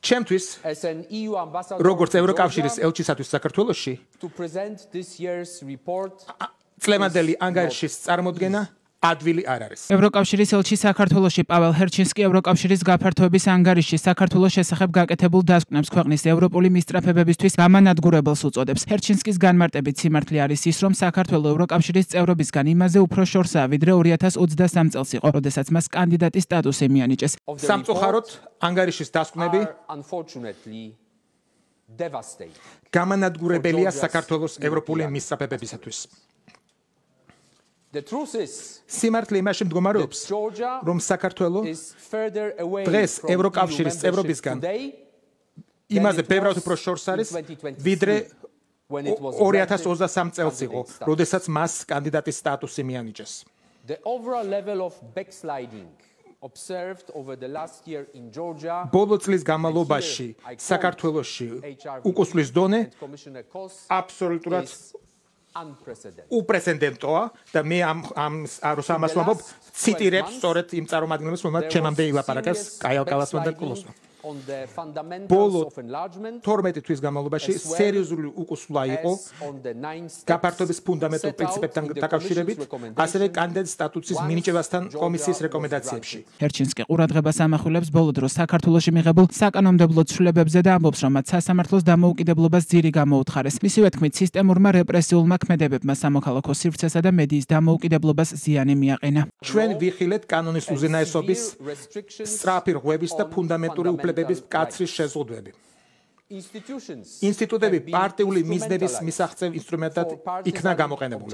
ჩემთვის როგორც ევროკავშირის ელჩისათვის საქართველოში წლევანდელი ანგარიშის წარმოდგენა ადვილი არ არის. ევროკავშირის ელჩი საქართველოში პაվել ჰერჩინსკი ევროკავშირის გაფართოების ანგარიში საქართველოს შესახებ გაკეთებულ დასკვნებს ქვეყნის ევროპული მისწრაფებებისთვის გამანადგურებელს უწოდებს. ჰერჩინსკის განმარტებით სიმართლე არის ის, რომ საქართველო ევროკავშირის წევრობისგან იმაზე უფრო შორსაა, ვიდრე 2023 წელს იყო, როდესაც მას კანდიდატის სტატუსი მიანიჭეს. სამწუხაროდ ანგარიშის დასკვნები გამანადგურებელია საქართველოს ევროპული მისწრაფებებისათვის. სიმართლე იმაში მდგომარეობს, რომ საქართველო დღეს ევროკავშირის წევრობისგან იმაზე ბევრად უფრო შორს არის, ვიდრე 2023 წელს იყო, როდესაც მას კანდიდატის სტატუსი მიანიჭეს. ბოლო წლის განმავლობაში საქართველოში უკუსვლის დონე აბსოლუტურად უპრეცედენტოა და მე ამას ვამბობ ციტირებს სწორედ იმ წარმომადგენლებს, რომელთაც ჩემამდე ილაპარაკეს კაიალკალასმა და კულოსმა. ბოლო 12 თვის განმავლობაში სერიოზული უკუსვლა იყო გაფართოების ფუნდამენტურ პრინციპებთან დაკავშირებით, ასევე კანდიდატის სტატუსის მინიჭებასთან კომისიის რეკომენდაციებში. ჰერჩინსკი ყურადღებას ამახვილებს ბოლო დროს საქართველოში მიღებულ საკანონმდებლო ცვლილებებზე და ამბობს, რომ მათ სასამართლოს დამოუკიდებლობას ძირი გამოუთხარეს. მისივე თქმით, სისტემურმა რეპრესიულმა ქმედებებმა სამოქალაქო სივრცესა და მედიის დამოუკიდებლობას ზიანი მიაყენა. ჩვენ ვიხილეთ კანონის უზენაესობის, სწრაფი რღვევის და ფუნდამენტური უფლებების მკაცრი შეზღუდვები. ინსტიტუტები პარტიული მიზნების მისაღწევ ინსტრუმენტად იქნა გამოყენებული.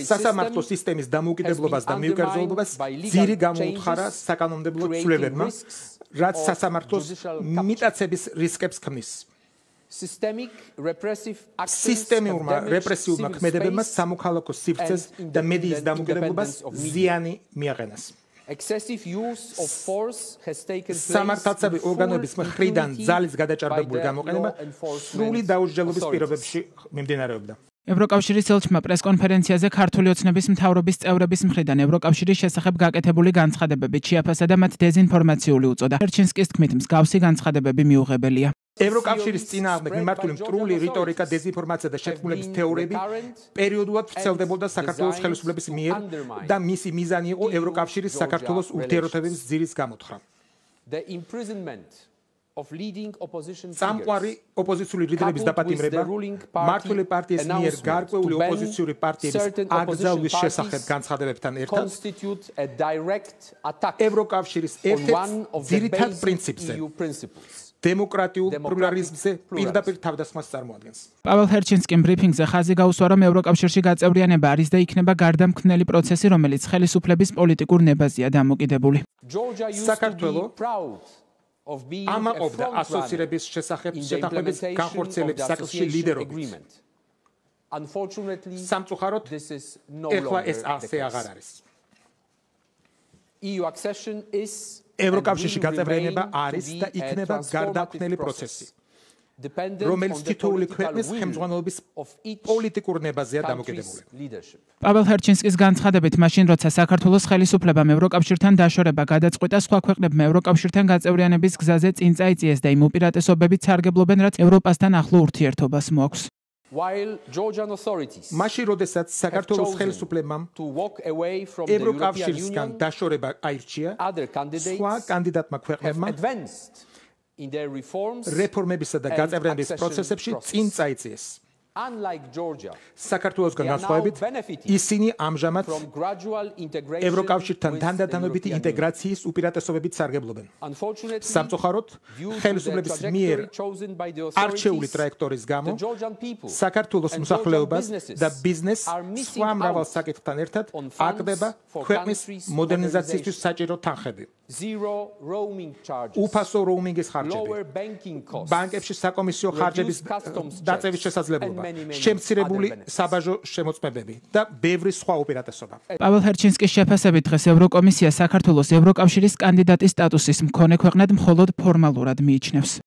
სასამართლო სისტემის დამოუკიდებლობას და მიუკერძოებობას ძირი გამოუთხარა საკანონმდებლო ცვლილებებმა, რაც სასამართლოს მიტაცების რისკებს ქმნის. სისტემურმა რეპრესიულმა ქმედებებმა სამოქალაქო სივრცეს და მედიის დამოუკიდებლობას ზიანი მიაყენეს. სამართალდამცავი ორგანოების მხრიდან ძალის გადაჭარბებული გამოყენება სრული დაუსჯელობის პირობებში მიმდინარეობდა. ევროკავშირის ელჩმა პრესკონფერენციაზე ქართული ოცნების მთავრობის წევრების მხრიდან ევროკავშირის შესახებ გაკეთებული განცხადებებით შეაფასა და მათ დეზინფორმაციული უწოდა. ჰერჩინსკის თქმით, მსგავსი განცხადებები მიუღებელია. ევროკავშირის წინააღმდეგ მიმართული მტრული რიტორიკა, დეზინფორმაცია და შეთქმულების თეორიები პერიოდულად ვრცელდებოდა საქართველოს ხელისუფლების მიერ და მისი მიზანი იყო ევროკავშირის საქართველოს ურთიერთობების ძირის გამოთხრა. სამყარი ოპოზიციური ლიდერების დაპატიმრება, მმართველი პარტიის მიერ გარკვეული ოპოზიციური პარტიების აკრძალვის შესახებ განცხადებებთან ერთად ევროკავშირის ერთ-ერთ ძირითად პრინციპზე დემოკრატიულ პლურალიზმზე პირდაპირ თავდასხმას წარმოადგენს. პაվել ჰერჩინსკიმ ბრიფინგზე ხაზი გაუსვა, რომ ევროკავშირში გაწევრიანება არის და იქნება გარდამქმნელი პროცესი, რომელიც ხელისუფლების პოლიტიკურ ნებაზეა დამოკიდებული. საქართველო ამაყობდა ასოცირების შესახებ შეთანხმების განხორციელების საკითხში ლიდერობით. სამწუხაროდ, ეხლა ეს ასე აღარ არის. ევროკავშირში გაწევრიანება არის და იქნება გარდამქმნელი პროცესი, რომელიც თითოეული ქვეყნის ხელმძღვანელობის პოლიტიკურ ნებაზეა დამოკიდებული. პაվել ჰერჩინსკის განცხადებით, მაშინ როცა საქართველოს ხელისუფლებამ ევროკავშირთან დაშორება გადაწყვიტა, სხვა ქვეყნებმა ევროკავშირთან გაწევრიანების გზაზე წინ წაიწიეს და იმ უპირატესობებით სარგებლობენ, რაც ევროპასთან ახლო ურთიერთობას მოაქვს. მაშინ, როდესაც საქართველოს ხელისუფლებამ ევროკავშირისგან დაშორება აირჩია, სხვა კანდიდატმა ქვეყნებმა რეფორმებისა და გაწევრიანების პროცესებში წინ წაიწიეს. საქართველოსგან განსხვავებით, ისინი ამჟამად ევროკავშირთან თანდათანობითი ინტეგრაციის უპირატესობებით სარგებლობენ. სამწუხაროდ, ხელისუფლების მიერ არჩეული ტრაექტორის გამო საქართველოს მოსახლეობას და ბიზნესს სხვა მრავალ საკითხთან ერთად აკლდება ქვეყნის მოდერნიზაციისთვის საჭირო თანხები. უფასო როუმინგის ხარჯები, ბანკებში საკომისიო ხარჯების დაწევის შესაძლებლობა, შემცირებული საბაჟო შემოწმებები და ბევრი სხვა უპირატესობა. პაվել ჰერჩინსკის შეფასებით, დღეს ევროკომისია საქართველოს ევროკავშირის კანდიდატის სტატუსის მქონე ქვეყნად მხოლოდ ფორმალურად მიიჩნევს.